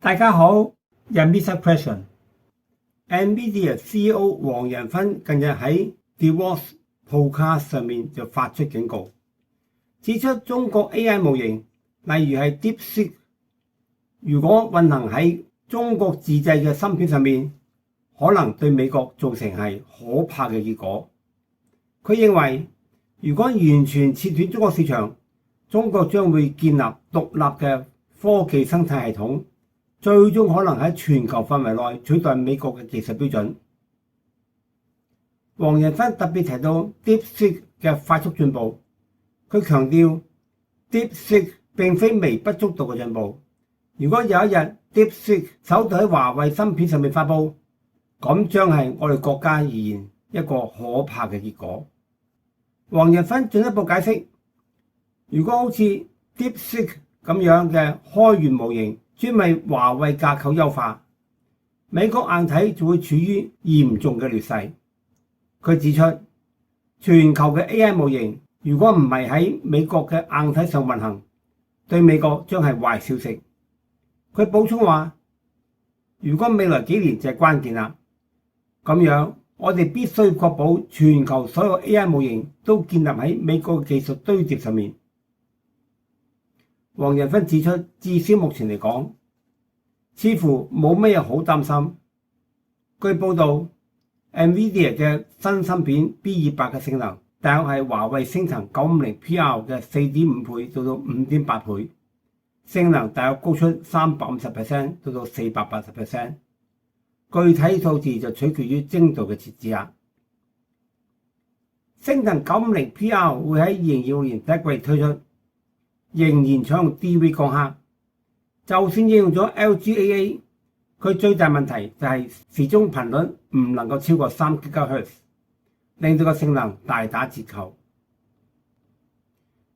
大家好，又係 Mr. Question。NVIDIA CEO 黃仁勳近日喺 DeWalt Podcast 上面就發出警告，指出中國 AI 模型，例如係 DeepSeek， 如果運行喺中國自製嘅芯片上面，可能對美國造成係可怕嘅結果。佢認為，如果完全切斷中國市場，中國將會建立獨立嘅科技生態系統，最終可能喺全球範圍內取代美國嘅技術標準。黃仁勳特別提到 DeepSeek 嘅快速進步，佢強調 DeepSeek 並非微不足道嘅進步。如果有一日 DeepSeek 首度喺華為芯片上面發布，咁將係我哋國家而言一個可怕嘅結果。黃仁勳進一步解釋，如果好似 DeepSeek 咁樣嘅開源模型專為華為架構優化，美國硬體就會處於嚴重嘅劣勢。佢指出，全球嘅 AI 模型如果唔係喺美國嘅硬體上運行，對美國將係壞消息。佢補充話，如果未來幾年就係關鍵啦，咁樣我哋必須確保全球所有 AI 模型都建立喺美國嘅技術堆疊上面。黃仁勳指出，至少目前嚟講，似乎冇咩好擔心。據報道 ，NVIDIA 嘅新芯片 B200嘅性能大約係華為升騰 950PR 嘅 4.5 倍到到 5.8 倍，性能大約高出 350% 到到 480%。具體數字就取決於精度嘅設置啦。升騰 950PR 會喺2026年第一季推出，仍然採用 DV 光刻。就算應用咗 LGAA， 佢最大問題就係時鐘頻率唔能夠超過3 GHz， 令到個性能大打折扣。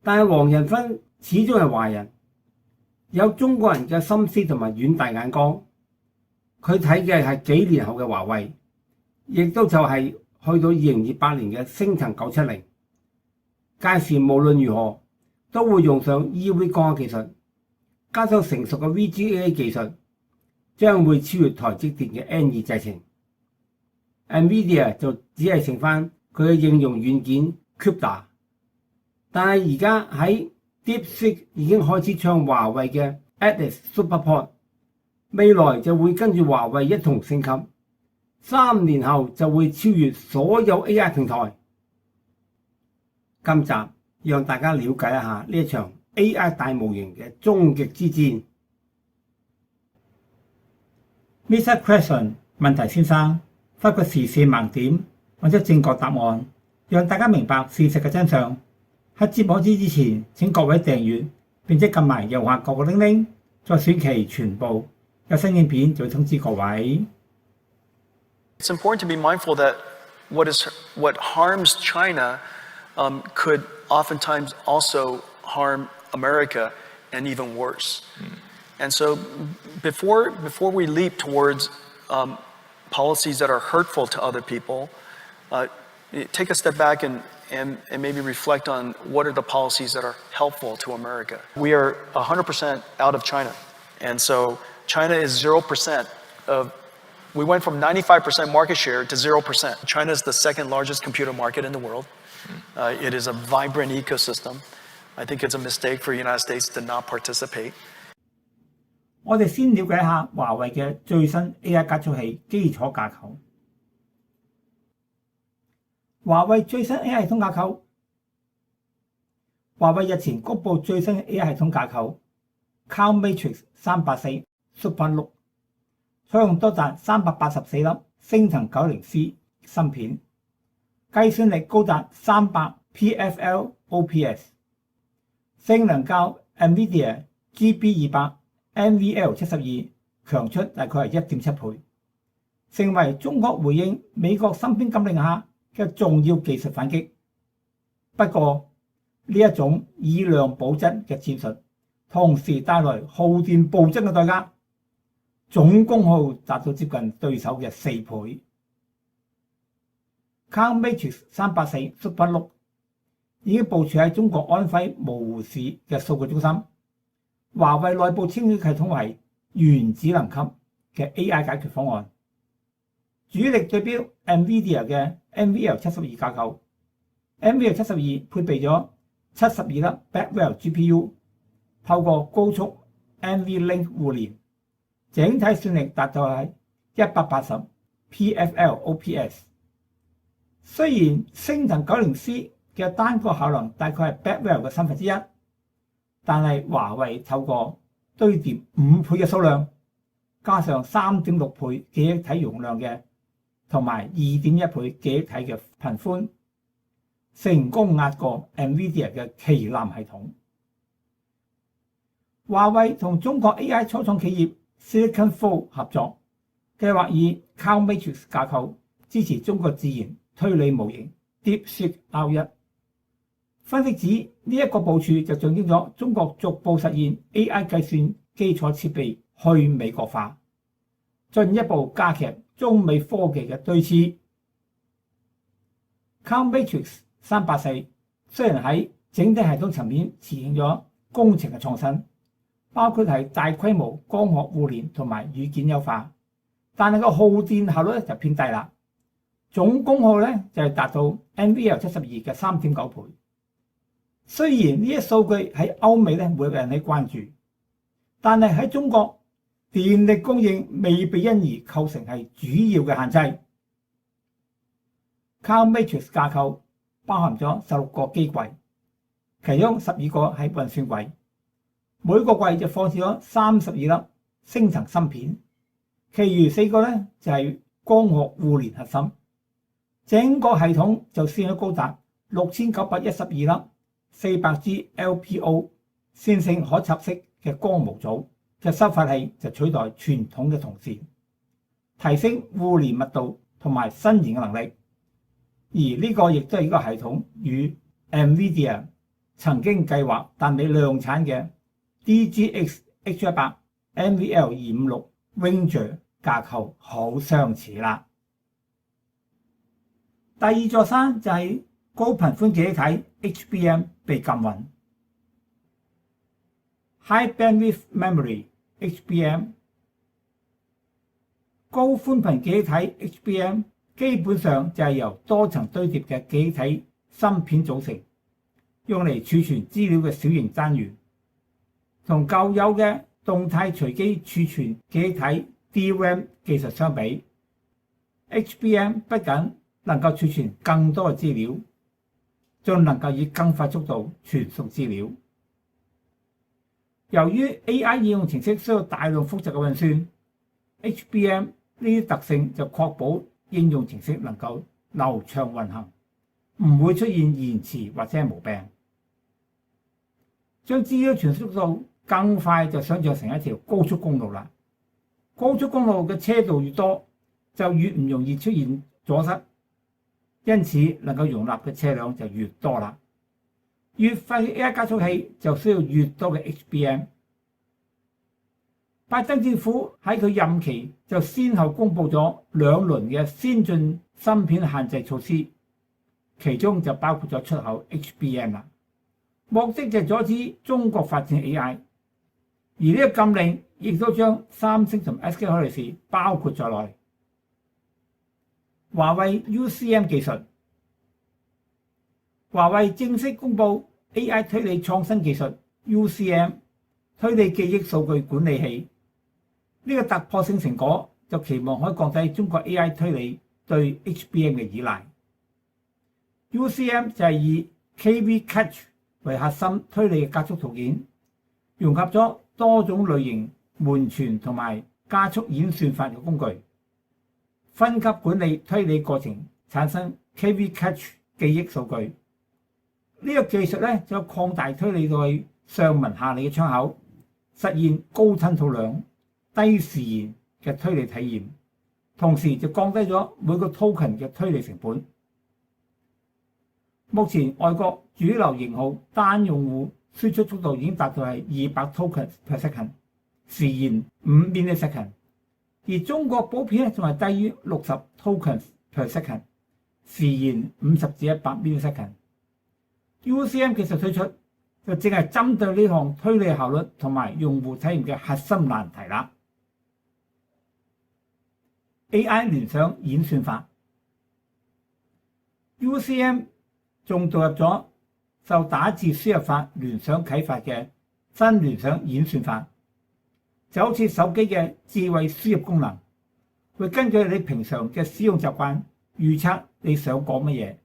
但係黃仁勳始終係華人，有中國人嘅心思同埋遠大眼光。佢睇嘅係幾年後嘅華為，亦都就係去到2028年嘅升騰970。屆時無論如何都會用上 EUV 光刻技術，加上成熟嘅 VGA 技術，將會超越台積電嘅 N2 製程。NVIDIA 就只係剩翻佢嘅應用軟件 CUDA， 但係而家喺 DeepSeek 已經開始唱華為嘅 Atlas SuperPOD， 未來就會跟住華為一同升級，3年後就會超越所有 AI 平台。今集讓大家了解一下呢一場 AI 大模型嘅終極之戰。Mr. Question 問題先生，發掘時事盲點或者正確答案，讓大家明白事實嘅真相。喺節目開始之前，請各位訂閱並且撳埋右下角個鈴鈴，再選期全部，有新影片就會通知各位。It's important to be mindful that what harms China could oftentimes also harm America, and even worse. And so before we leap towards policies that are hurtful to other people, take a step back and maybe reflect on what are the policies that are helpful to America. We are 100% out of China. And so China is 0% we went from 95% market share to 0%. China is the second largest computer market in the world. It is a vibrant ecosystem. I think it's a mistake for the United States to not participate. 我哋先了解一下華為嘅最新 AI 加速器基礎架構。華為最新 AI 系統架構，華為日前公布最新 AI 系統架構 Cloud Matrix 384 Super6， 採用多達384粒升騰 90C 芯片，計算力高達300 PFLOPS， 性能較 NVIDIA GB200 NVL72 強出大概係 1.7 倍，成為中國回應美國芯片禁令下嘅重要技術反擊。不過呢一種以量補質嘅戰術，同時帶來耗電暴增嘅代價，總功耗達到接近對手嘅4倍。Cloud Matrix 384 Super6 已經部署喺中國安徽蕪湖市嘅數據中心。華為內部稱呢系統為原子能級嘅 AI 解決方案，主力對標 NVIDIA 嘅 NVL72 架構。NVL72 配備咗72粒 Blackwell GPU， 透過高速 NVLink 互聯，整體算力達到係180 PFLOPS。雖然升騰 90C 嘅單個效能大概係 Blackwell 嘅1/3，但係華為透過堆疊5倍嘅數量，加上3.6倍記憶體容量嘅，同埋2.1倍記憶體嘅頻寬，成功壓過 NVIDIA 嘅旗艦系統。華為同中國 AI 初創企業 SiliconFold 合作，計劃以 Cloud Matrix 架構支持中國自然推理模型 DeepSeek R1。分析指呢一個部署就象徵咗中國逐步實現 AI 計算基礎設備去美國化，進一步加劇中美科技嘅對峙。Cloud Matrix 384雖然喺整體系統層面實現咗工程嘅創新，包括係大規模光學互聯同埋語件優化，但係個耗電效率就偏低啦。總功耗咧就係達到 NVL72 嘅3.9倍。雖然呢啲數據喺歐美咧會引起關注，但係喺中國電力供應未被因而構成係主要嘅限制。Cloud Matrix 架構包含咗16個機櫃，其中12個係運算櫃，每個櫃就放置咗32粒星層芯片，其餘4個咧就係光學互聯核心。整個系統就算咗高達6912粒400G LPO 線性可插式嘅光模組嘅收發器，就取代傳統嘅銅線，提升互聯密度同埋伸延嘅能力。而呢個亦都係呢個系統與 NVIDIA 曾經計劃但未量產嘅 DGX H100 NVL256 Ranger 架構好相似啦。第二座山就係高頻寬記憶體 HBM 被禁運。High Bandwidth Memory HBM 高寬頻記憶體 HBM 基本上就係由多層堆疊嘅記憶體芯片組成，用嚟儲存資料嘅小型單元。同舊有嘅動態隨機儲存記憶體 DRAM 技術相比， HBM 不僅能夠儲存更多嘅資料，仲能夠以更快速度傳送資料。由於 AI 應用程式需要大量複雜嘅運算， HBM 呢啲特性就確保應用程式能夠流暢運行，唔會出現延遲或者係毛病。將資料傳輸速度更快就想像成一條高速公路啦。高速公路嘅車道越多，就越唔容易出現阻塞，因此能夠容納嘅車輛就越多啦。越快嘅 AI 加速器就需要越多嘅 HBM。拜登政府喺佢任期就先後公布咗2輪嘅先進芯片限制措施，其中就包括咗出口 HBM 啦，目的就係阻止中國發展 AI。而呢個禁令亦都將三星同 SK 海力士包括在內。華為 UCM 技術，華為正式公布 AI 推理創新技術 UCM 推理記憶數據管理器。呢個突破性成果就期望可以降低中國 AI 推理對 HBM 嘅依賴。UCM 就係以 KV Cache 為核心推理嘅加速套件，融合咗多種類型門傳同埋加速演算法嘅工具，分級管理推理過程，產生 KV Cache 記憶數據。呢個技術咧就擴大推理到上文下理嘅窗口，實現高吞吐量、低時延嘅推理體驗，同時就降低咗每個 token 嘅推理成本。目前外國主流型號單用戶輸出速度已經達到係200 tokens per second， 時延5 millisecond， 而中國普遍咧仲係低於60 tokens per second， 時延50至100 millisecond。UCM 技術推出就正係針對呢項推理效率同埋用戶體驗嘅核心難題啦。AI 聯想演算法。UCM 仲導入咗受打字輸入法聯想啟發嘅新聯想演算法，就好似手機嘅智慧輸入功能，會根據你平常嘅使用習慣預測你想講乜嘢，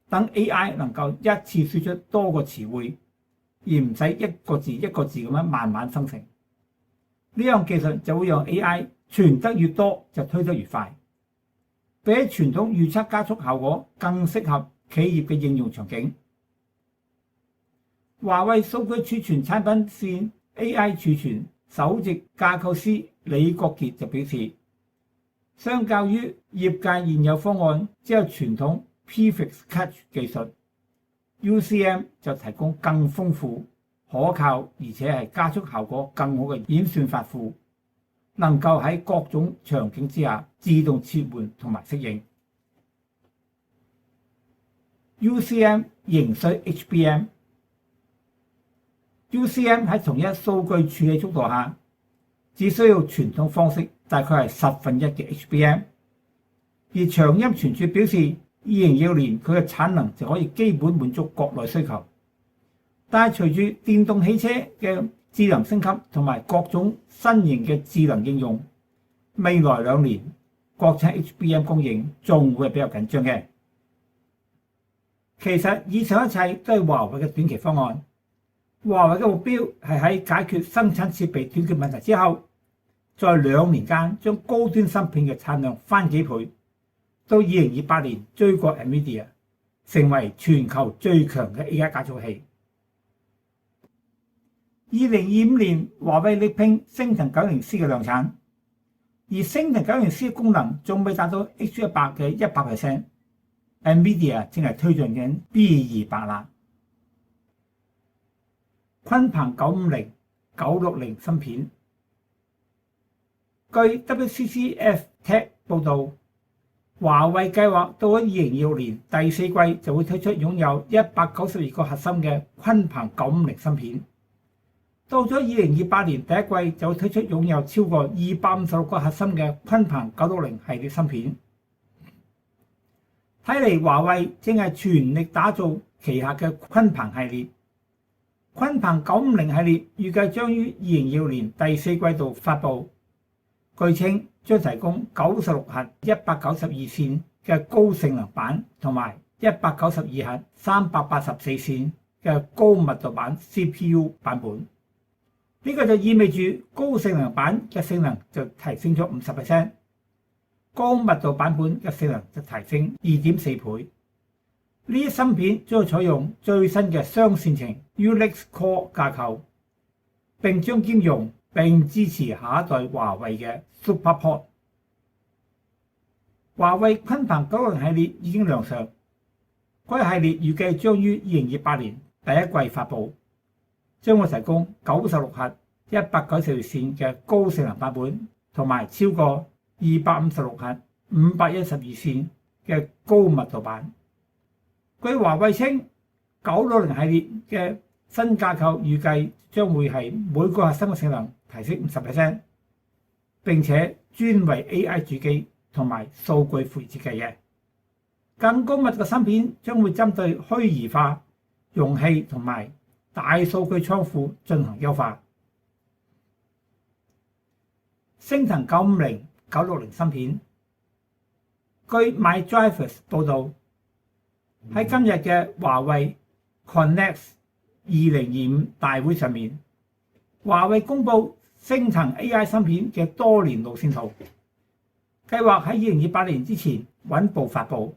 等 AI 能夠一次輸出多個詞彙，而唔使一個字一個字咁樣慢慢生成。呢樣技術就會讓 AI 傳得越多就推得越快，比起傳統預測加速效果更適合企業嘅應用場景。華為數據儲存產品線 AI 儲存首席架構師李國傑就表示，相較於業界現有方案只有傳統 prefix catch 技術， UCM 就提供更豐富、可靠而且係加速效果更好嘅演算法庫，能夠喺各種場景之下自動切換同埋適應。UCM 形需 HBM。UCM 喺同一數據處理速度下，只需要傳統方式大概係1/10嘅 HBM， 而長音傳輸表示2026年佢嘅產能就可以基本滿足國內需求。但係隨住電動汽車嘅智能升級同埋各種新型嘅智能應用，未來2年國產 HBM 供應仲會比較緊張嘅。其實以上一切都係華為嘅短期方案。華為嘅目標係喺解決生產設備短缺問題之後，在2年間將高端芯片嘅產量翻幾倍，到2028年追過 NVIDIA， 成為全球最強嘅 AI 加速器。2025年，華為力拼昇騰 90C 嘅量產，而昇騰 90C 嘅功能仲未達到 H100 嘅 100%。NVIDIA 正係推進緊 B200啦。鯤鵬950、960芯片。據 WCCF Tech 報導，華為計劃到咗2026年第4季就會推出擁有192個核心嘅鯤鵬950芯片。到咗2028年第一季就會推出擁有超過256個核心嘅鯤鵬960系列芯片。睇嚟華為正係全力打造旗下嘅鯤鵬系列。鯤鵬950系列預計將於2026年第4季度發布，據稱將提供96核192線嘅高性能版同埋192核384線嘅高密度版 CPU 版本。呢個就意味住高性能版嘅性能就提升咗 50%， 高密度版本嘅性能就提升 2.4 倍。呢啲芯片將採用最新嘅雙線程 Ulix Core 架構，並將兼容並支持下一代華為嘅 SuperPOD。華為鯤鵬960系列已經亮相，該系列預計將於2028年第一季發布，將會提供96核192線嘅高性能版本，同埋超過256核512線嘅高密度版。據華為稱，960系列嘅新架構預計將會係每個核心嘅性能提升 50%， 並且專為 AI 主機同埋數據庫設計嘅。更高密嘅芯片將會針對虛擬化、容器同埋大數據倉庫進行優化。昇騰950、960芯片，據 MyDrivers 報導，喺今日嘅華為 Connect 2025大會上面，華為公布昇騰 AI 芯片嘅多年路線圖，計劃喺2028年之前穩步發布。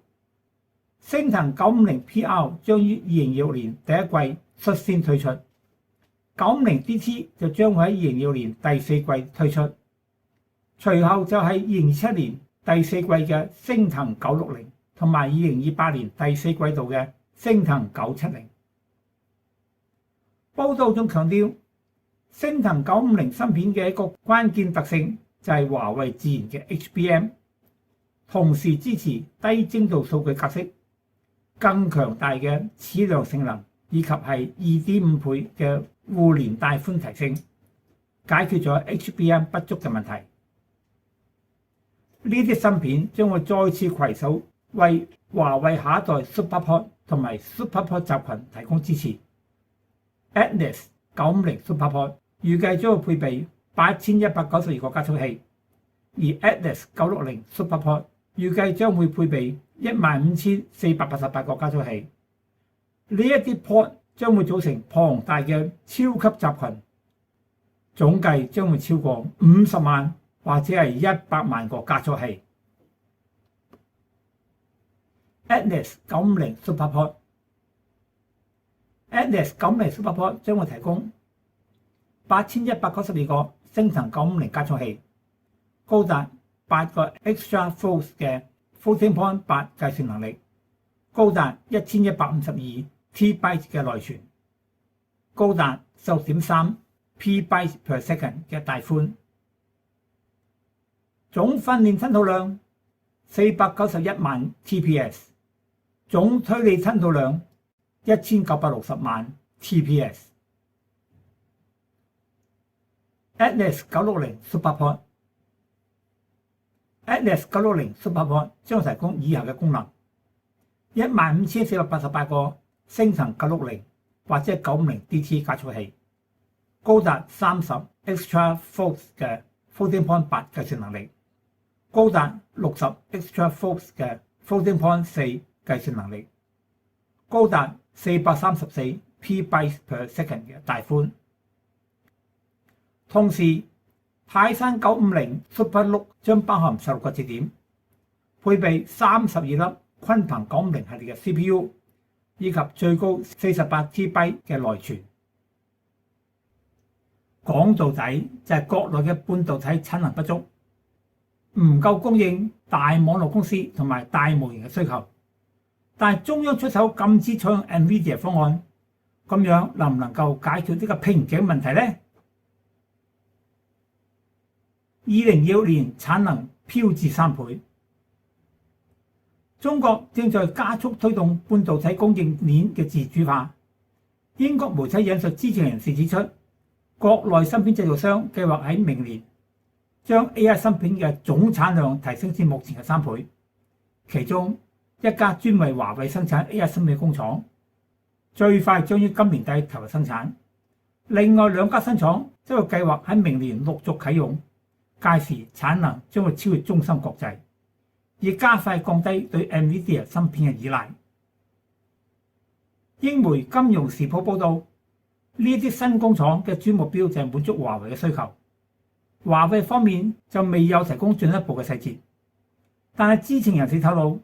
昇騰950 PR 將於2026年第一季率先推出，950 DT 就將會喺2026年第4季推出，隨後就係2027年第4季嘅昇騰960。同埋2028年第4季度嘅昇騰970。報道仲強調，昇騰950芯片嘅一個關鍵特性就係華為自研嘅 HBM， 同時支持低精度數據格式、更強大嘅矢量性能，以及係 2.5 倍嘅互聯帶寬提升，解決咗 HBM 不足嘅問題。呢啲芯片將會再次攜手為華為下一代 SuperPod 同埋 SuperPod 集群提供支持。Exynos 950 SuperPod 預計將會配備8192個加速器，而 Exynos 960 SuperPod 預計將會配備15488個加速器。呢一啲 pod 將會組成龐大嘅超級集群，總計將會超過50萬或者係100萬個加速器。Exynos 950 SuperPod Exynos 950 SuperPod 將會提供8192個升騰950加速器，高達8個 exaflops 嘅 floating point 8計算能力，高達1152 TB 嘅內存，高達 16.3 PB per second 嘅帶寬，總訓練吞吐量491萬 TPS， 總推理吞吐量1960萬 TPS。 Exynos 960 SuperPod Exynos 960 SuperPod 將提供以下嘅功能：15488個升騰960或者950 DT 加速器，高達30 exaflops 嘅 floating point 8計算能力，高達60 exaflops 嘅 floating point 4計算能力，高達434 PB per second 嘅帶寬。同時，泰山950 SuperNOC 將包含16個節點，配備32粒鯤鵬950系列嘅 CPU， 以及最高48 TB 嘅內存。講到底就係國內嘅半導體產能不足，唔夠供應大網絡公司同埋大模型嘅需求。但係中央出手禁止採用 NVIDIA 方案，咁樣能唔能夠解決呢個瓶頸問題呢？2026年產能飆至3倍。中國正在加速推動半導體供應鏈嘅自主化。英國媒體引述知情人士指出，國內芯片製造商計劃喺明年將 AI 芯片嘅總產量提升至目前嘅3倍。其中一家專為華為生產 AI 芯片工廠，最快將於今年底投入生產。另外2家新廠則會計劃喺明年陸續啟用。屆時產能將會超越中芯國際，以加快降低對 NVIDIA 芯片嘅依賴。英媒《金融時報》報導，呢啲新工廠嘅主目標就係滿足華為嘅需求。華為方面就未有提供進一步嘅細節，但係知情人士透露，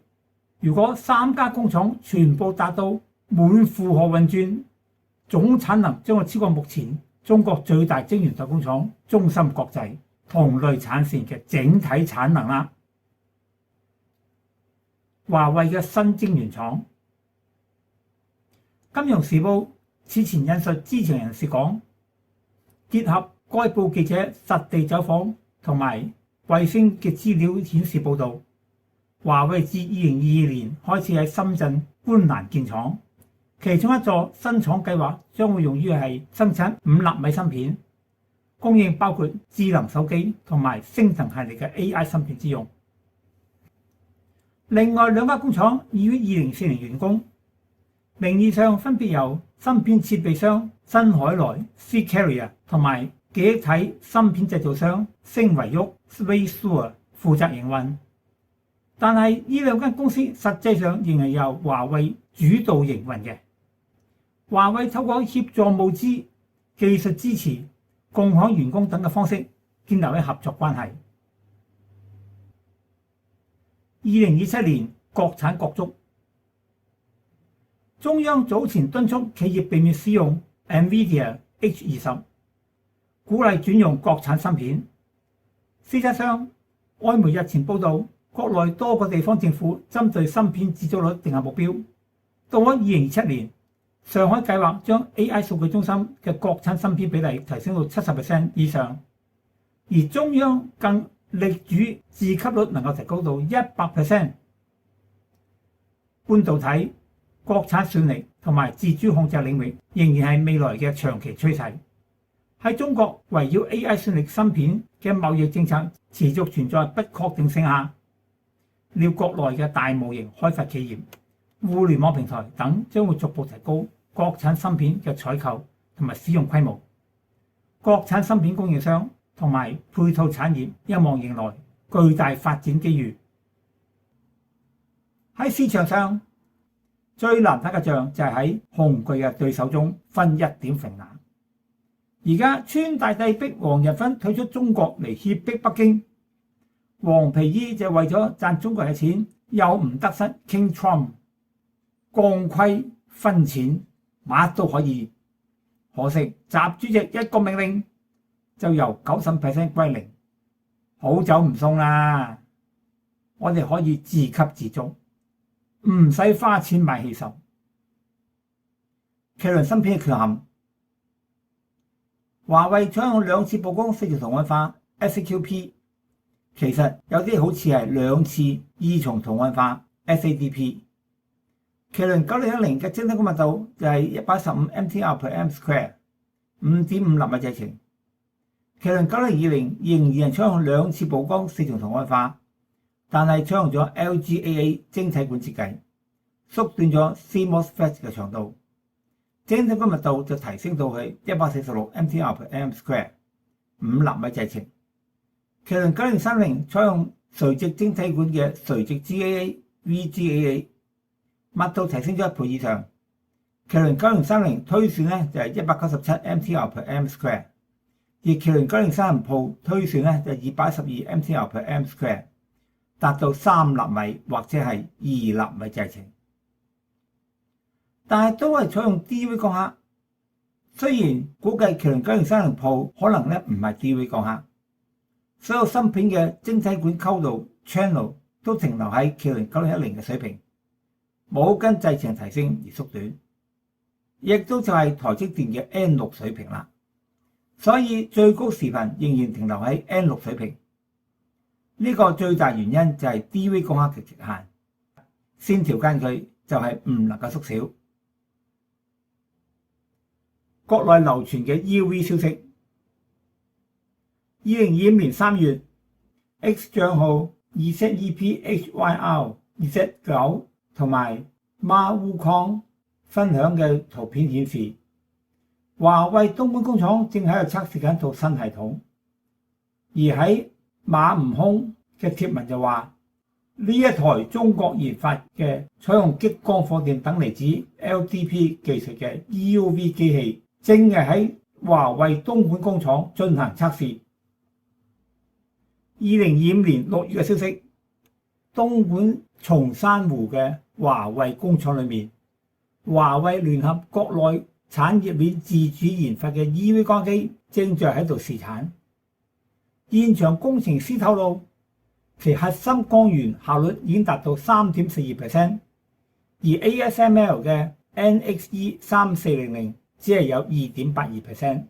如果3家工廠全部達到滿負荷運轉，總產能將會超過目前中國最大晶圓代工廠中芯國際同類產線嘅整體產能啦。華為嘅新晶圓廠，《金融時報》此前引述知情人士講，結合該報記者實地走訪同埋衛星嘅資料顯示報導，華為自2022年開始喺深圳觀瀾建廠，其中一座新廠計劃將會用於係生產5納米芯片。供應包括智能手機同埋升騰系列嘅 AI 芯片之用。另外2家工廠已於2024年完工，名義上分別由芯片設備商新海來 C-Carrier 同埋記憶體芯片製造商星維旭 SpaceSure 負責營運。但係呢2間公司實際上仍係由華為主導營運嘅。華為透過協助募資、技術支持、共享員工等嘅方式建立起合作關係。2027年國產國足，中央早前敦促企業避免使用 NVIDIA H20， 鼓勵轉用國產芯片。事實上，外媒日前報導，國內多個地方政府針對芯片製造率定下目標，到咗2027年。上海計劃將 AI 數據中心嘅國產芯片比例提升到 70% 以上，而中央更力主自給率能夠提高到 100%。半導體、國產算力同埋自主控制領域仍然係未來嘅長期趨勢。喺中國圍繞 AI 算力芯片嘅貿易政策持續存在不確定性下，了國內嘅大模型開發企業、互聯網平台等將會逐步提高國產芯片嘅採購同埋使用規模。國產芯片供應商同埋配套產業有望迎來巨大發展機遇。喺市場上，最難打嘅仗就係喺紅巨嘅對手中分一點揈硬。而家川大帝逼黃仁勳退出中國嚟脅迫北京，黃皮衣就為咗賺中國嘅錢，又唔得失 King Trump， 降規分錢，乜都可以。可惜習主席一個命令就由 90% 歸零，好走唔送啦。我哋可以自給自足，唔使花錢買氣球。麒麟芯片嘅缺陷，華為採用兩次曝光四重同運化 SAQP， 其實有啲好似係兩次二重同運化 SADP。麒麟9010嘅晶體管密度就係115 mTR/m²， 5.5 納米製程。麒麟9020仍然係採用兩次曝光四重同運化，但係採用咗 LGAA 晶體管設計，縮短咗 CMOSFET 嘅長度，晶體管密度就提升到去146 mTR/m²， 5納米製程。麒麟9030採用垂直晶體管嘅垂直 GAA、VGAA， 密度提升咗1倍以上。麒麟9030推算咧就係197 mTR/m²， 而麒麟9030 Pro 推算咧就係212 mTR/m²， 達到3納米或者係2納米製程。但係都係採用 DV 光刻，雖然估計麒麟9030 Pro 可能咧唔係 DV 光刻，所有芯片嘅晶體管溝度 channel 都停留喺麒麟9010嘅水平，冇跟製程提升而縮短，亦都就係台積電嘅 N6 水平啦。所以最高時頻仍然停留喺 N6 水平。呢個最大原因就係 DV 光刻嘅極限，線條間距就係唔能夠縮小。國內流傳嘅 EUV 消息，2025年3月 X 帳號 ZEPHYR-Z9 同埋馬烏康分享嘅圖片顯示，華為東莞工廠正喺度測試緊套新系統。而喺馬悟空嘅貼文就話，呢一台中國研發嘅採用激光火電等離子 LDP 技術嘅 EUV 機器，正係喺華為東莞工廠進行測試。2025年6月嘅消息，東莞松山湖嘅華為工廠裏面，華為聯合國內產業鏈自主研發嘅 EUV 光機正在喺度試產。現場工程師透露，其核心光源效率已經達到 3.42%， 而 ASML 嘅 NXE3400 只係有 2.82%。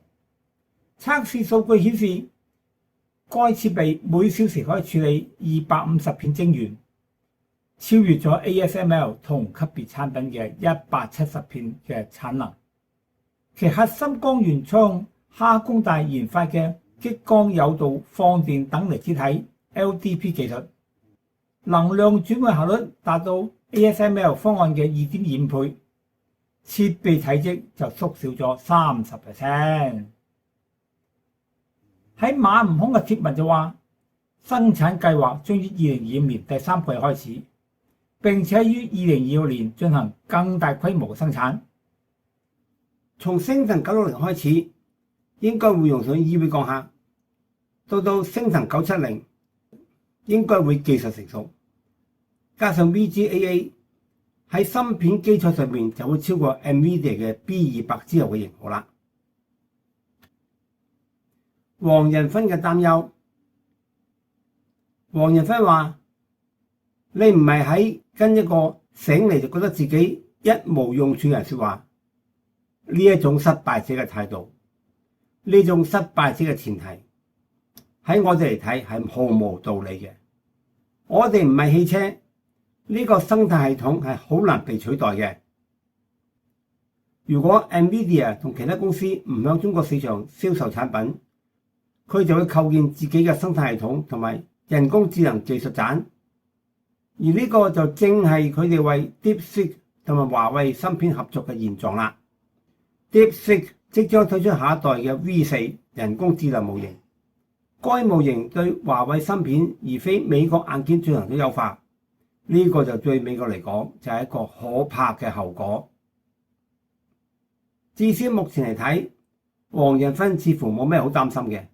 測試數據顯示，該設備每小時可以處理250片晶圓，超越咗 ASML 同級別產品嘅170片嘅產能。其核心光源採用哈工大研發嘅激光誘導放電等離子體 LDP 技術，能量轉換效率達到 ASML 方案嘅 2.25 倍，設備體積就縮小咗 30%。喺馬悟空嘅貼文就話，生產計劃將於2025年第3季開始，並且於2026年進行更大規模嘅生產。從星騰960開始，應該會用上 EUV 光刻，到星騰970應該會技術成熟，加上 VGAA 喺芯片基礎上面就會超過 NVIDIA 嘅 B200之後嘅型號啦。黃仁勳嘅擔憂，黃仁勳話：你唔係喺跟一個醒嚟就覺得自己一無用處嘅人說話，呢一種失敗者嘅態度，呢種失敗者嘅前提，喺我哋嚟睇係毫無道理嘅。我哋唔係汽車，呢個生態系統係好難被取代嘅。如果 NVIDIA 同其他公司唔向中國市場銷售產品，佢就會構建自己嘅生態系統同埋人工智能技術棧，而呢個就正係佢哋為 DeepSeek 同埋華為芯片合作嘅現狀啦。DeepSeek 即將推出下一代嘅 V4 人工智能模型，該模型對華為芯片而非美國硬件進行咗優化，呢個就對美國嚟講就係一個可怕嘅後果。至少目前嚟睇，黃仁勳似乎冇咩好擔心嘅。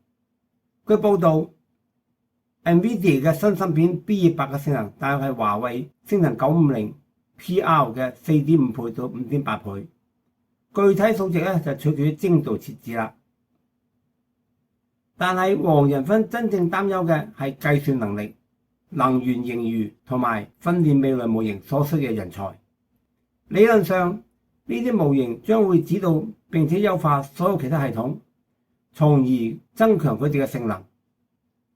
據報道 ，NVIDIA 嘅新芯片 B200 嘅性能大約係華為升騰950 PR 嘅 4.5 倍到 5.8 倍，具體數值咧就取決於精度設置啦。但係黃仁勳真正擔憂嘅係計算能力、能源盈餘同埋訓練未來模型所需嘅人才。理論上，呢啲模型將會指導並且優化所有其他系統，從而增強佢哋嘅性能。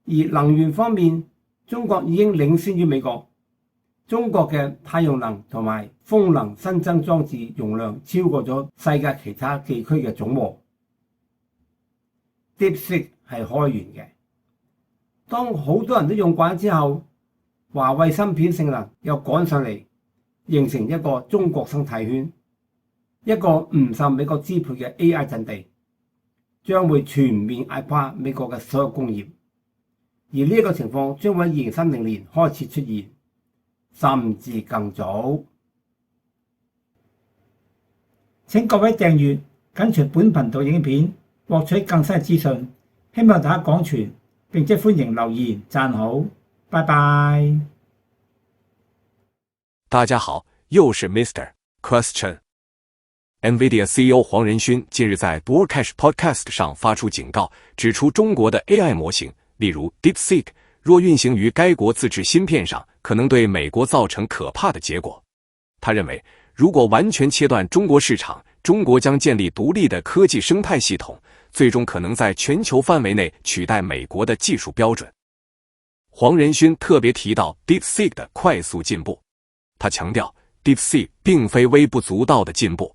而能源方面，中國已經領先於美國。中國嘅太陽能同埋風能新增裝置容量超過咗世界其他地區嘅總和。DeepSeek 係開源嘅。當好多人都用慣之後，華為芯片性能又趕上嚟，形成一個中國生態圈，一個唔受美國支配嘅 AI 陣地，將會全面壓垮美國嘅所有工業。而呢一個情況將會喺2030年開始出現，甚至更早。請各位訂閱緊隨本頻道影片，獲取更新嘅資訊。希望大家廣傳，並且歡迎留言讚好。拜拜。大家好，又是 Mr. Question。NVIDIA CEO 黄仁勋近日在 Broadcast Podcast 上发出警告，指出中国的 AI 模型，例如 DeepSeek， 若运行于该国自制芯片上，可能对美国造成可怕的结果。他认为，如果完全切断中国市场，中国将建立独立的科技生态系统，最终可能在全球范围内取代美国的技术标准。黄仁勋特别提到 DeepSeek 的快速进步，他强调 DeepSeek 并非微不足道的进步。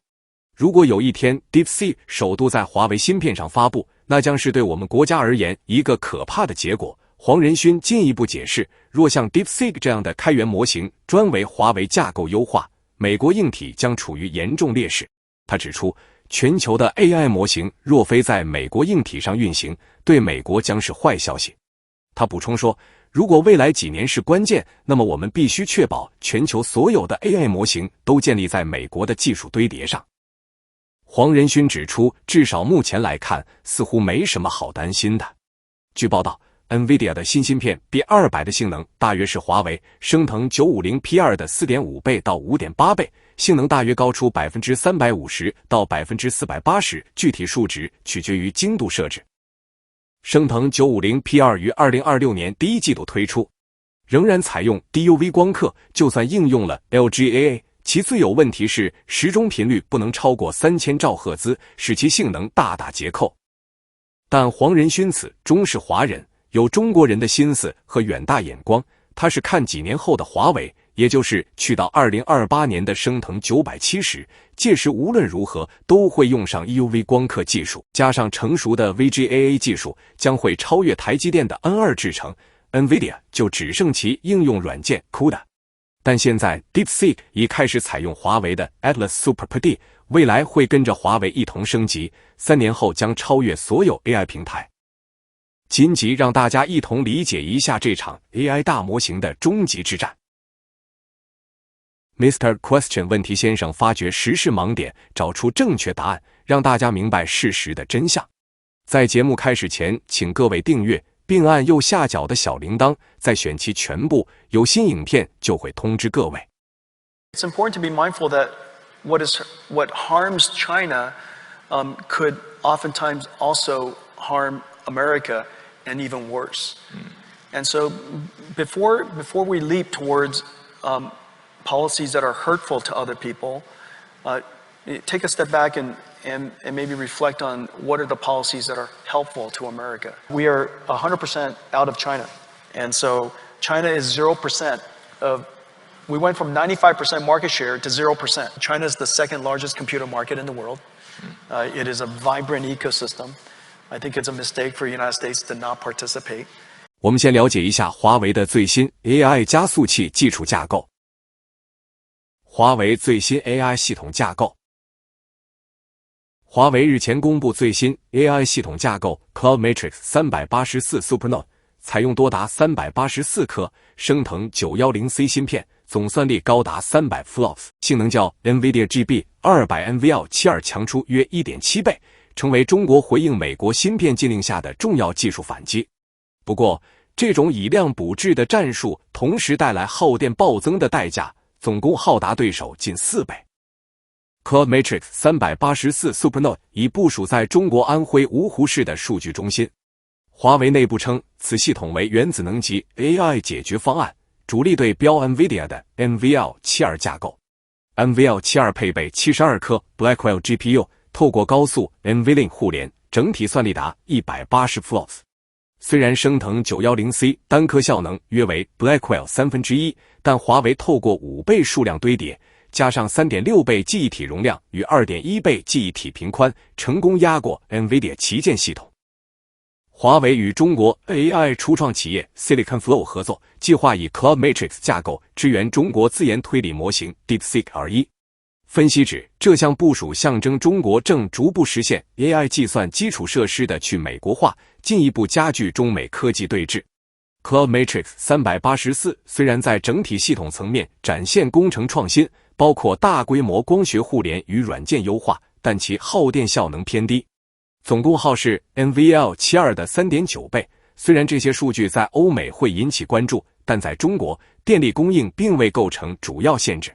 如果有一天 DeepSeek 首度在华为芯片上发布，那将是对我们国家而言一个可怕的结果。黄仁勋进一步解释，若像 DeepSeek 这样的开源模型专为华为架构优化，美国硬体将处于严重劣势。他指出，全球的 AI 模型若非在美国硬体上运行，对美国将是坏消息。他补充说，如果未来几年是关键，那么我们必须确保全球所有的 AI 模型都建立在美国的技术堆叠上。黄仁勋指出，至少目前来看，似乎没什么好担心的。据报道， NVIDIA 的新芯片 B200 的性能大约是华为升腾950 PR 的 4.5 倍到 5.8 倍，性能大约高出 350% 到 480%， 具体数值取决于精度设置。升腾950 PR 于2026年第一季度推出，仍然采用 DUV 光刻，就算应用了 LGAA， 其最有问题是时钟频率不能超过3000兆赫兹，使其性能大打折扣。但黄仁勋此终是华人，有中国人的心思和远大眼光，他是看几年后的华为，也就是去到2028年的升腾970，届时无论如何都会用上 EUV 光刻技术，加上成熟的 VGAA 技术，将会超越台积电的 N2 制程， NVIDIA 就只剩其应用软件 CUDA。但现在 DeepSeek 已开始采用华为的 Atlas SuperPD， 未来会跟着华为一同升级，3年后将超越所有 AI 平台。紧急让大家一同理解一下这场 AI 大模型的终极之战。Mr. Question 问题先生发掘时事盲点，找出正确答案，让大家明白事实的真相。在节目开始前，请各位订阅并按右下角的小铃铛，再选其全部，有新影片就会通知各位。It's important to be mindful that what harms China could oftentimes also harm America, and even worse. And so before we leap towards policies that are hurtful to other people, take a step back and maybe reflect on what are the policies that are helpful to America. We are 100% out of China. And so China is 0% we went from 95% market share to 0%. China is the second largest computer market in the world. It is a vibrant ecosystem. I think it's a mistake for the United States to not participate. 我们先了解一下华为的最新 AI 加速器基础架构。华为最新 AI 系统架构。华为日前公布最新 AI 系统架构 Cloud Matrix 384 SuperNode， 采用多达384颗升腾 910C 芯片，总算力高达300 FLOPS， 性能较 NVIDIA GB 200 NVL72 强出约 1.7 倍，成为中国回应美国芯片禁令下的重要技术反击。不过，这种以量补质的战术同时带来耗电暴增的代价，总共耗达对手近4倍。Cloud Matrix 384 SuperNode 已部署在中国安徽芜湖市的数据中心。华为内部称，此系统为原子能级 AI 解决方案，主力对标 NVIDIA 的 NVL72 架构。NVL72 配备72颗 Blackwell GPU， 透过高速 NVLink 互联，整体算力达180 FLOPS。虽然升腾 910C 单颗效能约为 Blackwell 1/3，但华为透过5倍数量堆叠，加上 3.6 倍记忆体容量与 2.1 倍记忆体频宽，成功压过 NVIDIA 旗舰系统。华为与中国 AI 初创企业 SiliconFlow 合作，计划以 Cloud Matrix 架构支援中国自研推理模型 DeepSeek R1。分析指，这项部署象征中国正逐步实现 AI 计算基础设施的去美国化，进一步加剧中美科技对峙。Cloud Matrix 384虽然在整体系统层面展现工程创新，包括大规模光学互联与软件优化，但其耗电效能偏低，总功耗是 NVL72 的 3.9 倍。虽然这些数据在欧美会引起关注，但在中国，电力供应并未构成主要限制。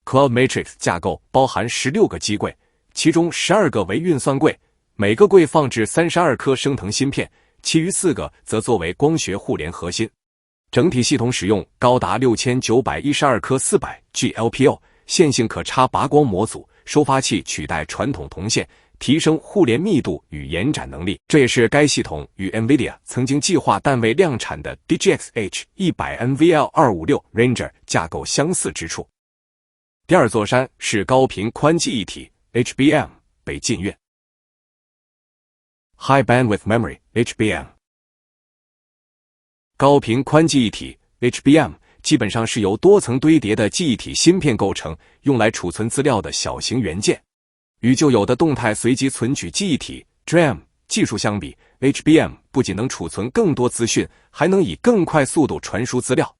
Cloud Matrix 架构包含16个机柜，其中12个为运算柜，每个柜放置32颗升腾芯片，其余4个则作为光学互联核心。整体系统使用高达6912颗400G LPO 线性可插拔光模组，收发器取代传统铜线，提升互联密度与延展能力。这也是该系统与 NVIDIA 曾经计划但未量产的 DGX H100 NVL256 Ranger 架构相似之处。第二座山是高频宽记忆体 HBM 被禁运。High Bandwidth Memory HBM。 高频宽记忆体 HBM 基本上是由多层堆叠的记忆体芯片构成，用来储存资料的小型元件。与旧有的动态随机存取记忆体 DRAM 技术相比， HBM 不仅能储存更多资讯，还能以更快速度传输资料。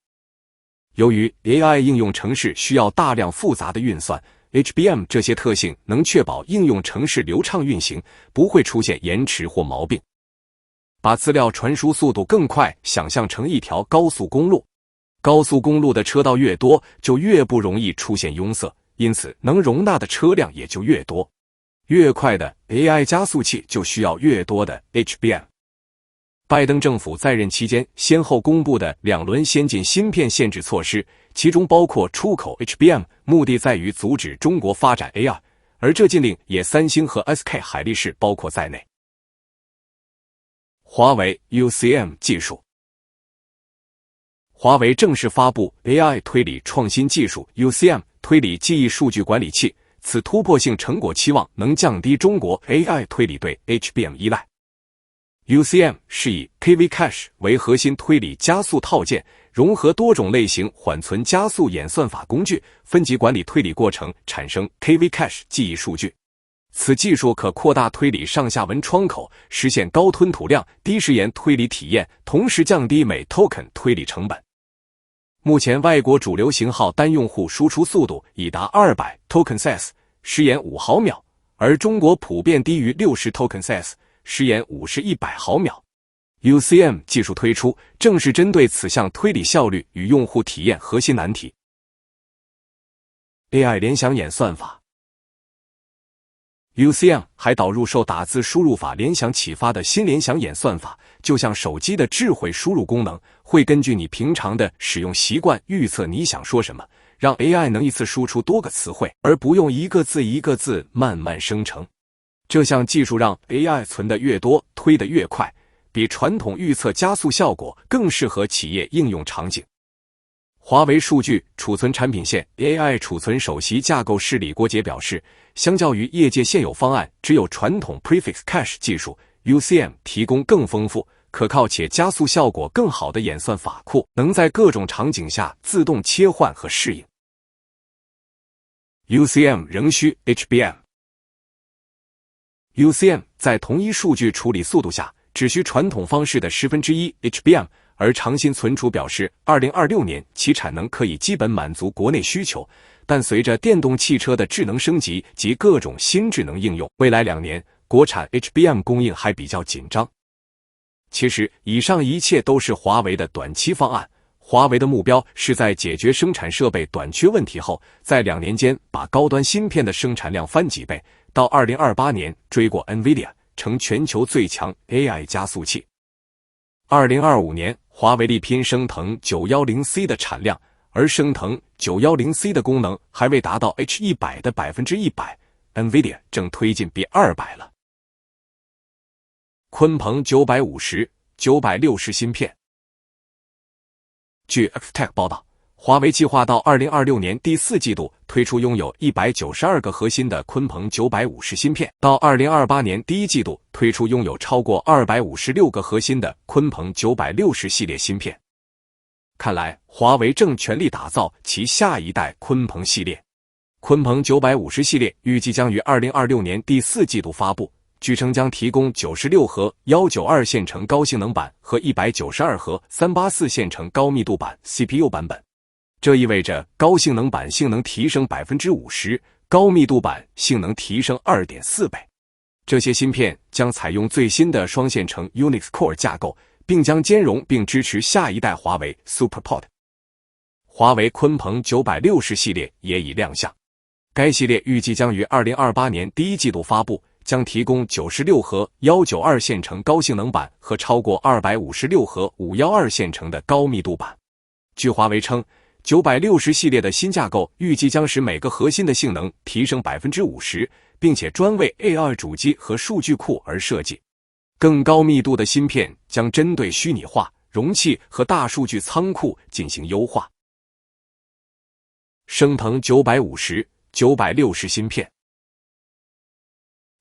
由于 AI 应用程式需要大量复杂的运算， HBM 这些特性能确保应用程式流畅运行，不会出现延迟或毛病。把资料传输速度更快想象成一条高速公路，高速公路的车道越多，就越不容易出现拥塞，因此能容纳的车辆也就越多。越快的 AI 加速器就需要越多的 HBM。拜登政府在任期间先后公布的2轮先进芯片限制措施，其中包括出口 HBM， 目的在于阻止中国发展 AI， 而这禁令也三星和 SK 海力士包括在内。华为 UCM 技术。华为正式发布 AI 推理创新技术 UCM 推理记忆数据管理器，此突破性成果期望能降低中国 AI 推理对 HBM 依赖。UCM 是以 KV Cache 为核心推理加速套件，融合多种类型缓存加速演算法工具，分级管理推理过程，产生 KV Cache 记忆数据。此技术可扩大推理上下文窗口，实现高吞吐量、低时延推理体验，同时降低每 token 推理成本。目前外国主流型号单用户输出速度已达200 token size， 时延5毫秒，而中国普遍低于60 token size， 时延50-100毫秒。UCM 技术推出，正是针对此项推理效率与用户体验核心难题。AI 联想演算法。UCM 还导入受打字输入法联想启发的新联想演算法，就像手机的智慧输入功能，会根据你平常的使用习惯预测你想说什么，让 AI 能一次输出多个词汇，而不用一个字一个字慢慢生成。这项技术让 AI 存得越多，推得越快，比传统预测加速效果更适合企业应用场景。华为数据储存产品线 AI 储存首席架构师李国杰表示，相较于业界现有方案只有传统 Prefix Cache 技术， UCM 提供更丰富、可靠且加速效果更好的演算法库，能在各种场景下自动切换和适应。UCM 仍需 HBM。UCM 在同一数据处理速度下，只需传统方式的1/10 HBM， 而长鑫存储表示，2026年其产能可以基本满足国内需求，但随着电动汽车的智能升级及各种新智能应用，未来2年国产 HBM 供应还比较紧张。其实，以上一切都是华为的短期方案。华为的目标是在解决生产设备短缺问题后，在2年间把高端芯片的生产量翻几倍，到2028年追过 NVIDIA， 成全球最强 AI 加速器。2025年，华为力拼升腾 910C 的产量，而升腾 910C 的功能还未达到 H100 的 100%，NVIDIA 正推进 B200 了。鲲鹏950、960芯片。据 XTech 报道，华为计划到2026年第4季度推出拥有192个核心的鲲鹏950芯片，到2028年第1季度推出拥有超过256个核心的鲲鹏960系列芯片。看来，华为正全力打造其下一代鲲鹏系列。鲲鹏950系列预计将于2026年第4季度发布，据称将提供96核192线程高性能版和192核384线程高密度版 CPU 版本。这意味着高性能版性能提升 50%， 高密度版性能提升 2.4 倍。这些芯片将采用最新的双线程 Unix Core 架构，并将兼容并支持下一代华为 SuperPOD。华为鲲鹏960系列也已亮相，该系列预计将于2028年第1季度发布，将提供96核192线程高性能版和超过256核512线程的高密度版。据华为称，960系列的新架构预计将使每个核心的性能提升 50%， 并且专为 AI 主机和数据库而设计。更高密度的芯片将针对虚拟化、容器和大数据仓库进行优化。升腾950、960芯片。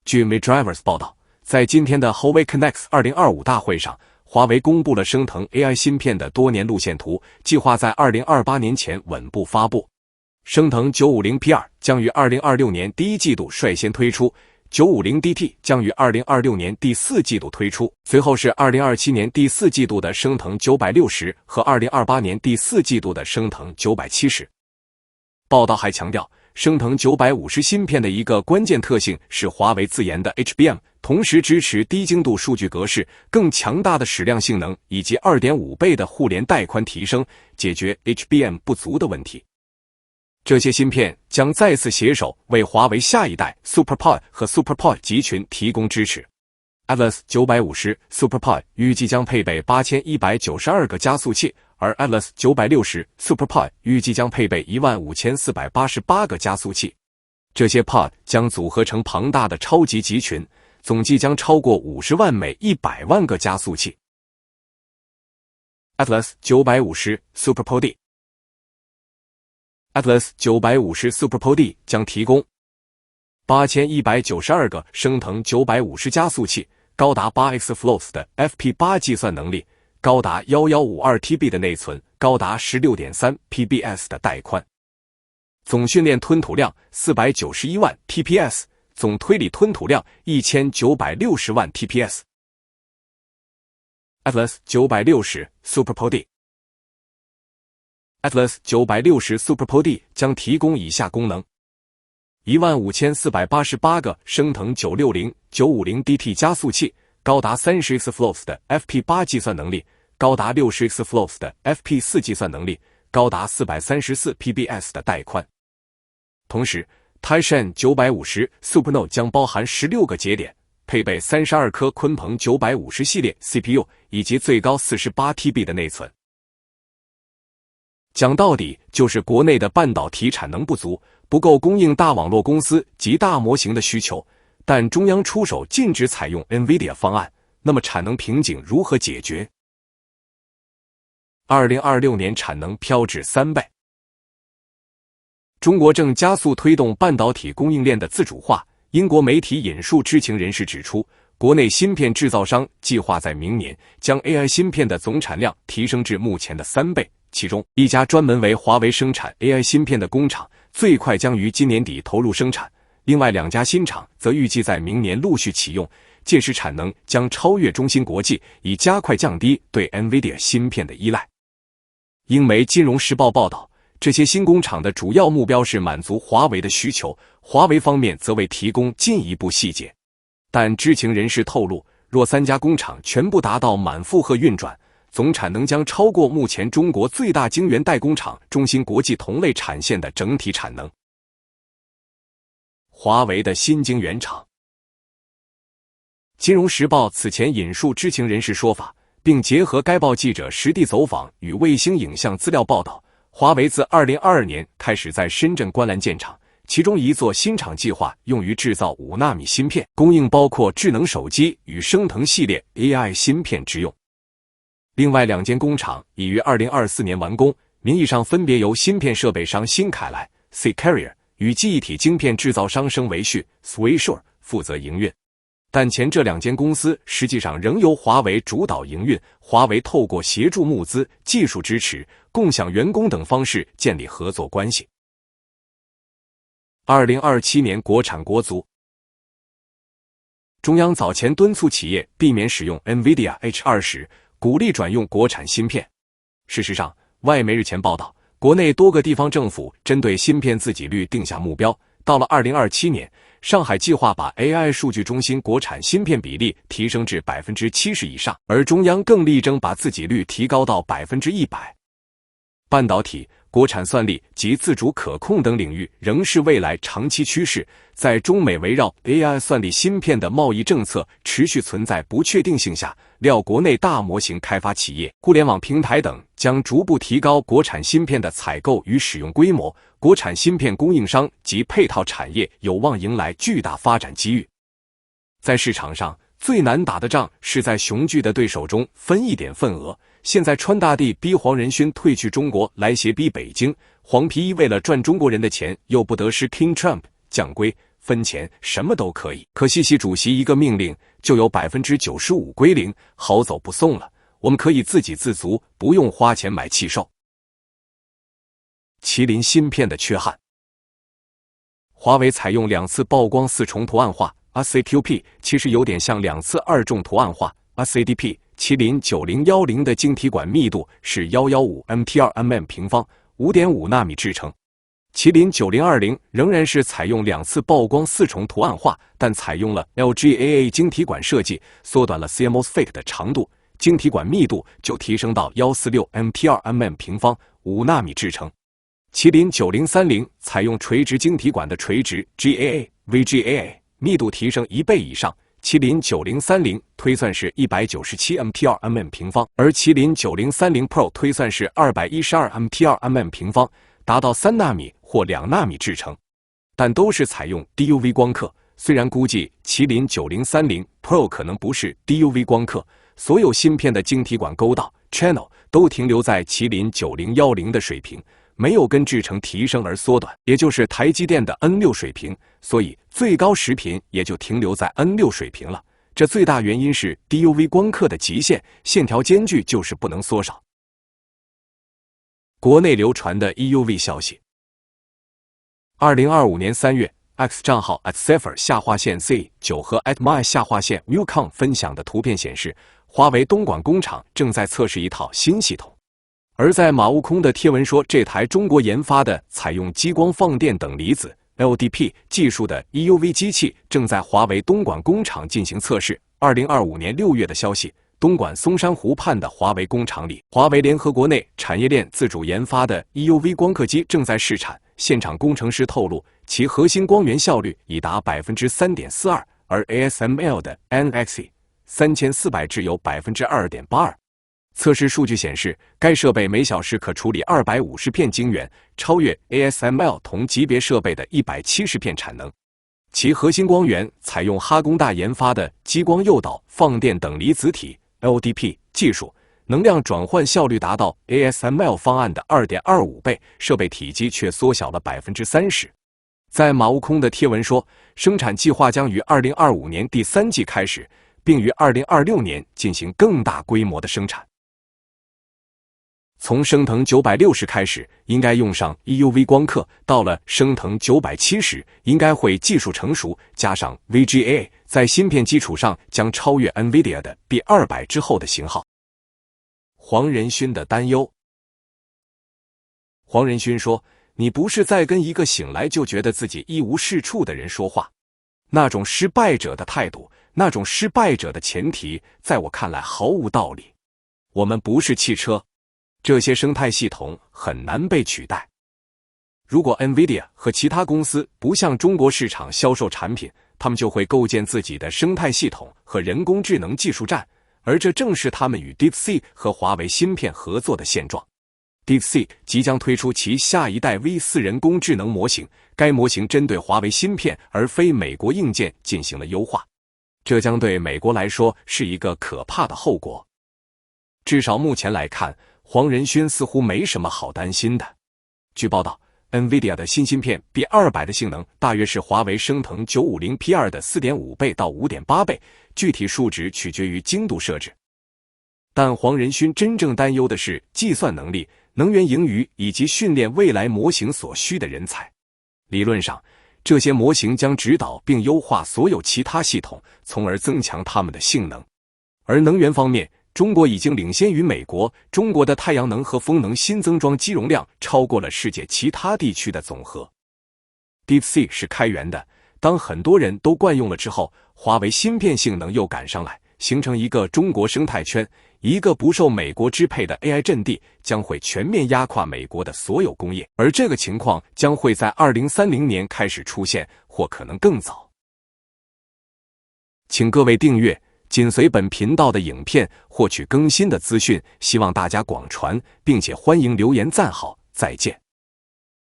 据 MidDrivers 报道，在今天的 Huawei Connect 2025大会上，华为公布了升腾 AI 芯片的多年路线图，计划在2028年前稳步发布。升腾 950P2 将于2026年第1季度率先推出，950DT 将于2026年第4季度推出，随后是2027年第4季度的升腾960和2028年第4季度的升腾970。报道还强调，升腾950芯片的一个关键特性是华为自研的 HBM， 同时支持低精度数据格式、更强大的矢量性能以及 2.5 倍的互联带宽提升，解决 HBM 不足的问题。这些芯片将再次携手为华为下一代 SuperPOD 和 SuperPOD 集群提供支持。Atlas 950 SuperPOD 预计将配备8192个加速器，而 Atlas 960 SuperPOD 预计将配备15488个加速器。这些 Pod 将组合成庞大的超级集群，总计将超过50万每100万个加速器。Atlas 950 SuperPOD Atlas 950 SuperPOD 将提供8192个升腾950加速器，高达 8exaflops 的 FP8 计算能力，高达 1152TB 的内存，高达 16.3 PBS 的带宽，总训练吞吐量491万 TPS， 总推理吞吐量1960万 TPS。 Atlas 960 SuperPOD Atlas 960 SuperPOD 将提供以下功能：15488个升腾960、950DT 加速器，高达30 exaflops 的 FP8 计算能力，高达60 exaflops 的 FP4 计算能力，高达434 PBS 的带宽。同时 Taishan 950 SuperNode 将包含16个节点，配备32颗鲲鹏950系列 CPU 以及最高48TB 的内存。讲到底，就是国内的半导体产能不足，不够供应大网络公司及大模型的需求，但中央出手禁止采用 NVIDIA 方案，那么产能瓶颈如何解决？2026年产能飘至3倍。中国正加速推动半导体供应链的自主化。英国媒体引述知情人士指出，国内芯片制造商计划在明年将 AI 芯片的总产量提升至目前的3倍，其中一家专门为华为生产 AI 芯片的工厂最快将于今年底投入生产，另外2家新厂则预计在明年陆续启用，届时产能将超越中芯国际，以加快降低对 NVIDIA 芯片的依赖。英媒《金融时报》报道，这些新工厂的主要目标是满足华为的需求，华为方面则未提供进一步细节。但知情人士透露，若3家工厂全部达到满负荷运转，总产能将超过目前中国最大晶圆代工厂中芯国际同类产线的整体产能。华为的新晶圆厂。金融时报此前引述知情人士说法，并结合该报记者实地走访与卫星影像资料报道，华为自2022年开始在深圳观澜建厂，其中一座新厂计划用于制造5纳米芯片，供应包括智能手机与升腾系列 AI 芯片之用。另外2间工厂已于2024年完工，名义上分别由芯片设备商新凯莱 C-Carrier 与记忆体晶片制造商生维讯 Swissure 负责营运。但前这2间公司实际上仍由华为主导营运，华为透过协助募资、技术支持、共享员工等方式建立合作关系。2027年国产国足。中央早前敦促企业避免使用 NVIDIA H20， 鼓励转用国产芯片。事实上，外媒日前报道，国内多个地方政府针对芯片自给率定下目标，到了2027年，上海计划把 AI 数据中心国产芯片比例提升至 70% 以上，而中央更力争把自给率提高到 100%。半导体、国产算力及自主可控等领域仍是未来长期趋势。在中美围绕 AI 算力芯片的贸易政策持续存在不确定性下，料国内大模型开发企业、互联网平台等将逐步提高国产芯片的采购与使用规模，国产芯片供应商及配套产业有望迎来巨大发展机遇。在市场上，最难打的仗是在雄踞的对手中分一点份额。现在川大帝逼黄仁勋退去中国来胁逼北京，黄皮衣为了赚中国人的钱，又不得失 King Trump 降规分钱，什么都可以。可惜习主席一个命令就有 95% 归零，好走不送了。我们可以自给自足，不用花钱买气受。麒麟芯片的缺憾。华为采用2次曝光4重图案化 RCQP， 其实有点像2次2重图案化 RCDP。麒麟9010的晶体管密度是115 M2/mm 平方 5.5 纳米制成。麒麟9020仍然是采用2次曝光4重图案化，但采用了 LGAA 晶体管设计，缩短了 CMOS 的长度，晶体管密度就提升到146 M2/mm 平方5纳米制成。麒麟9030采用垂直晶体管的垂直 GAA、VGAA， 密度提升1倍以上。麒麟9030推算是197 M2/mm 平方，而麒麟9030 Pro 推算是212 M2/mm 平方，达到3纳米或2纳米制成，但都是采用 DUV 光刻。虽然估计麒麟9030 Pro 可能不是 DUV 光刻，所有芯片的晶体管沟道 channel 都停留在麒麟9010的水平，没有跟制程提升而缩短，也就是台积电的 N6 水平，所以最高时频也就停留在 N6 水平了。这最大原因是 DUV 光刻的极限，线条间距就是不能缩少。国内流传的 EUV 消息。2025年3月 X 账号 @Cepher C9 和 @My Viewcon 分享的图片显示，华为东莞工厂正在测试一套新系统。而在马悟空的贴文说，这台中国研发的采用激光放电等离子 LDP 技术的 EUV 机器正在华为东莞工厂进行测试。2025年6月的消息，东莞松山湖畔的华为工厂里，华为联合国内产业链自主研发的 EUV 光刻机正在试产。现场工程师透露，其核心光源效率已达 3.42%， 而 ASML 的 NXE 3400只有 2.82%。测试数据显示，该设备每小时可处理250片晶圆，超越 ASML 同级别设备的170片产能。其核心光源采用哈工大研发的激光诱导放电等离子体 LDP 技术，能量转换效率达到 ASML 方案的 2.25 倍，设备体积却缩小了 30%。在马悟空的贴文说，生产计划将于2025年第3季开始，并于2026年进行更大规模的生产。从升腾960开始，应该用上 EUV 光刻，到了升腾970，应该会技术成熟，加上 VGA， 在芯片基础上将超越 NVIDIA 的 B200 之后的型号。黄仁勋的担忧。黄仁勋说，你不是在跟一个醒来就觉得自己一无是处的人说话，那种失败者的态度，那种失败者的前提，在我看来毫无道理。我们不是汽车，这些生态系统很难被取代。如果 NVIDIA 和其他公司不向中国市场销售产品，他们就会构建自己的生态系统和人工智能技术站，而这正是他们与 DeepSeek 和华为芯片合作的现状。DeepSeek 即将推出其下一代 V4 人工智能模型，该模型针对华为芯片而非美国硬件进行了优化，这将对美国来说是一个可怕的后果。至少目前来看，黄仁勋似乎没什么好担心的。据报道， NVIDIA 的新芯片 B200 的性能大约是华为升腾950 P2 的 4.5 倍到 5.8 倍，具体数值取决于精度设置。但黄仁勋真正担忧的是计算能力、能源盈余以及训练未来模型所需的人才。理论上，这些模型将指导并优化所有其他系统，从而增强它们的性能。而能源方面，中国已经领先于美国，中国的太阳能和风能新增装机容量超过了世界其他地区的总和。DeepSeek 是开源的，当很多人都惯用了之后，华为芯片性能又赶上来，形成一个中国生态圈，一个不受美国支配的 AI 阵地，将会全面压垮美国的所有工业，而这个情况将会在2030年开始出现，或可能更早。请各位订阅，紧随本频道的影片，获取更新的资讯，希望大家广传，并且欢迎留言赞好，再见。